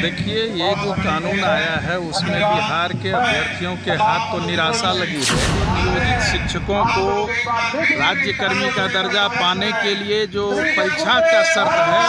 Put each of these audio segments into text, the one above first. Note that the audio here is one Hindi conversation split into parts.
देखिए, ये जो कानून आया है उसमें बिहार के अभ्यर्थियों के हाथ तो निराशा लगी है। नियोजित शिक्षकों को राज्यकर्मी का दर्जा पाने के लिए जो परीक्षा का शर्त है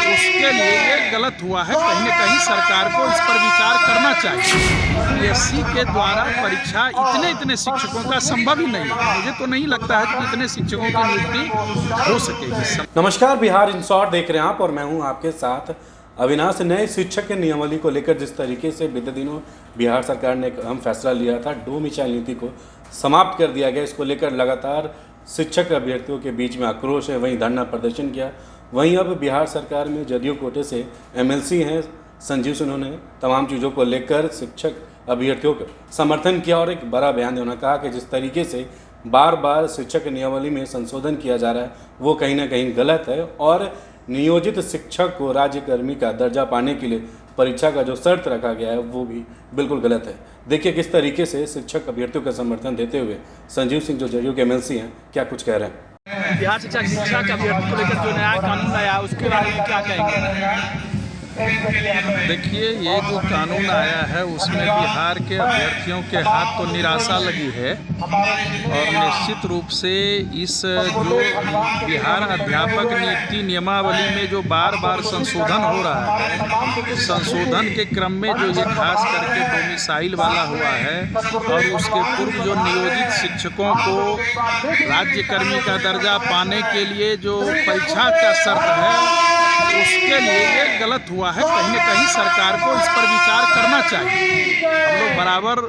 उसके लिए ये गलत हुआ है। कहीं न कहीं सरकार को इस पर विचार करना चाहिए। यूपीएससी के द्वारा परीक्षा इतने शिक्षकों का संभव ही नहीं है। मुझे तो नहीं लगता है कि इतने शिक्षकों की नियुक्ति हो सकेगी। नमस्कार, बिहार इन शॉर्ट देख रहे हैं आप और मैं हूं आपके साथ अविनाश। नए शिक्षक के नियमावली को लेकर जिस तरीके से बीते दिनों बिहार सरकार ने एक अहम फैसला लिया था, डोमिसाइल नीति को समाप्त कर दिया गया। इसको लेकर लगातार शिक्षक अभ्यर्थियों के बीच में आक्रोश है, वहीं धरना प्रदर्शन किया। वहीं अब बिहार सरकार में जदयू कोटे से एमएलसी हैं संजीव सिंह, उन्होंने तमाम चीज़ों को लेकर शिक्षक अभ्यर्थियों का समर्थन किया और एक बड़ा बयान दिया। उन्होंने कहा कि जिस तरीके से बार बार शिक्षक नियमावली में संशोधन किया जा रहा है वो कहीं ना कहीं गलत है और नियोजित शिक्षक को राज्यकर्मी का दर्जा पाने के लिए परीक्षा का जो शर्त रखा गया है वो भी बिल्कुल गलत है। देखिए किस तरीके से शिक्षक अभ्यर्थियों का समर्थन देते हुए संजीव सिंह जो जदयू के एमएलसी हैं क्या कुछ कह रहे हैं। बिहार शिक्षा के अभ्यर्थी को लेकर जो नया कानून आया उसके बारे में क्या कहेंगे। देखिए, ये जो कानून आया है उसमें बिहार के अभ्यर्थियों के हाथ तो निराशा लगी है और निश्चित रूप से इस जो बिहार अध्यापक नियुक्ति नियमावली में जो बार बार संशोधन हो रहा है, संशोधन के क्रम में जो ये खास करके डोमिसाइल वाला हुआ है और उसके पूर्व जो नियोजित शिक्षकों को राज्यकर्मी का दर्जा पाने के लिए जो परीक्षा का शर्त है उसके लिए ये गलत हुआ है। कहीं न कहीं सरकार को इस पर विचार करना चाहिए। हम लोग बराबर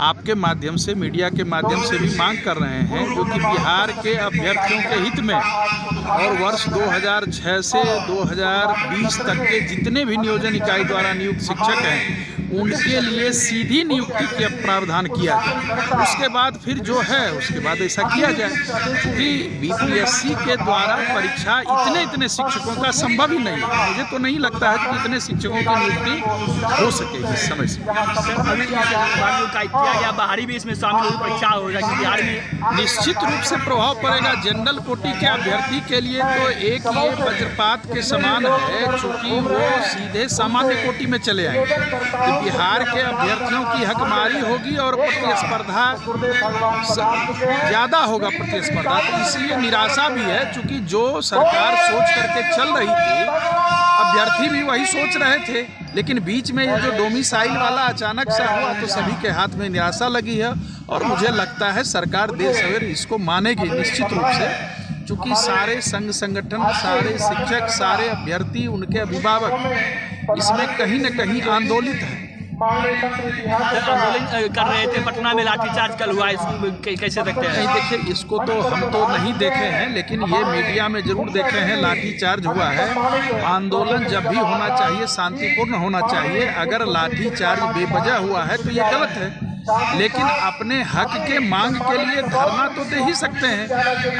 आपके माध्यम से, मीडिया के माध्यम से भी मांग कर रहे हैं जो कि बिहार के अभ्यर्थियों के हित में और वर्ष 2006 से 2020 तक के जितने भी नियोजन इकाई द्वारा नियुक्त शिक्षक हैं उनके लिए सीधी नियुक्ति का प्रावधान किया जाए। उसके बाद फिर जो है उसके बाद ऐसा किया जाए, क्योंकि बीपीएससी के द्वारा परीक्षा इतने शिक्षकों का संभव ही नहीं है। मुझे तो नहीं लगता है कि इतने शिक्षकों की नियुक्ति हो सकेगी इस समय से। या बाहरी भी इसमें शामिल हुई परीक्षा हो जाएगी बिहार में, निश्चित रूप से प्रभाव पड़ेगा। जनरल कोटि के अभ्यर्थी के लिए तो एक ये वज्रपात के समान है, चूँकि वो सीधे सामान्य कोटि में चले आएंगे। तो बिहार के अभ्यर्थियों की हकमारी होगी और प्रतिस्पर्धा ज़्यादा होगा प्रतिस्पर्धा। तो इसलिए निराशा भी है, चूँकि जो सरकार सोच करके चल रही थी अभ्यर्थी भी वही सोच रहे थे, लेकिन बीच में ये जो डोमिसाइल वाला अचानक सा हुआ तो सभी के हाथ में निराशा लगी है और मुझे लगता है सरकार देर सवेर इसको मानेगी निश्चित रूप से, क्योंकि सारे संघ संगठन, सारे शिक्षक, सारे अभ्यर्थी, उनके अभिभावक इसमें कहीं न कहीं आंदोलित हैं। आंदोलन कर रहे थे। पटना में लाठीचार्ज कल हुआ, इसको कैसे देखते हैं। नहीं, देखिए इसको तो हम तो नहीं देखे हैं, लेकिन ये मीडिया में जरूर देखे हैं लाठीचार्ज हुआ है। आंदोलन जब भी होना चाहिए शांतिपूर्ण होना चाहिए। अगर लाठीचार्ज बेवजह हुआ है तो ये गलत है, लेकिन अपने हक के मांग के लिए धरना तो दे ही सकते हैं।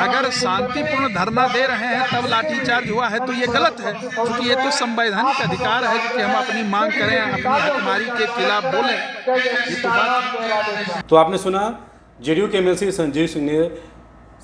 अगर शांतिपूर्ण धरना दे रहे हैं तब लाठीचार्ज हुआ है तो ये गलत है, क्योंकि ये तो संवैधानिक अधिकार है कि हम अपनी मांग करें, अपनी हकमारी के खिलाफ बोलें। ये तो बात। तो आपने सुना जदयू के एमएलसी संजीव सिंह ने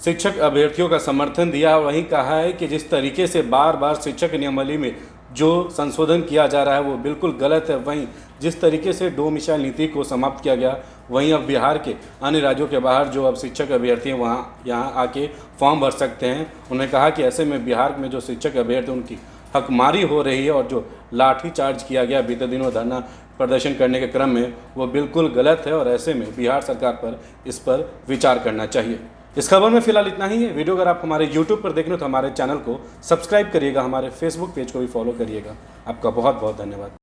शिक्षक अभ्यर्थियों का समर्थन दिया। वहीं कहा है कि जिस तरीके से बार बार शिक्षक नियमावली में जो संशोधन किया जा रहा है वो बिल्कुल गलत है। वहीं जिस तरीके से डोमिसाइल नीति को समाप्त किया गया, वहीं अब बिहार के अन्य राज्यों के बाहर जो अब शिक्षक अभ्यर्थी हैं वहाँ यहाँ आके फॉर्म भर सकते हैं। उन्होंने कहा कि ऐसे में बिहार में जो शिक्षक अभ्यर्थी उनकी हकमारी हो रही है और जो लाठीचार्ज किया गया बीते दिनों धरना प्रदर्शन करने के क्रम में वो बिल्कुल गलत है और ऐसे में बिहार सरकार पर इस पर विचार करना चाहिए। इस खबर में फिलहाल इतना ही है। वीडियो अगर आप हमारे YouTube पर देख रहे हो तो हमारे चैनल को सब्सक्राइब करिएगा, हमारे Facebook पेज को भी फॉलो करिएगा। आपका बहुत बहुत धन्यवाद।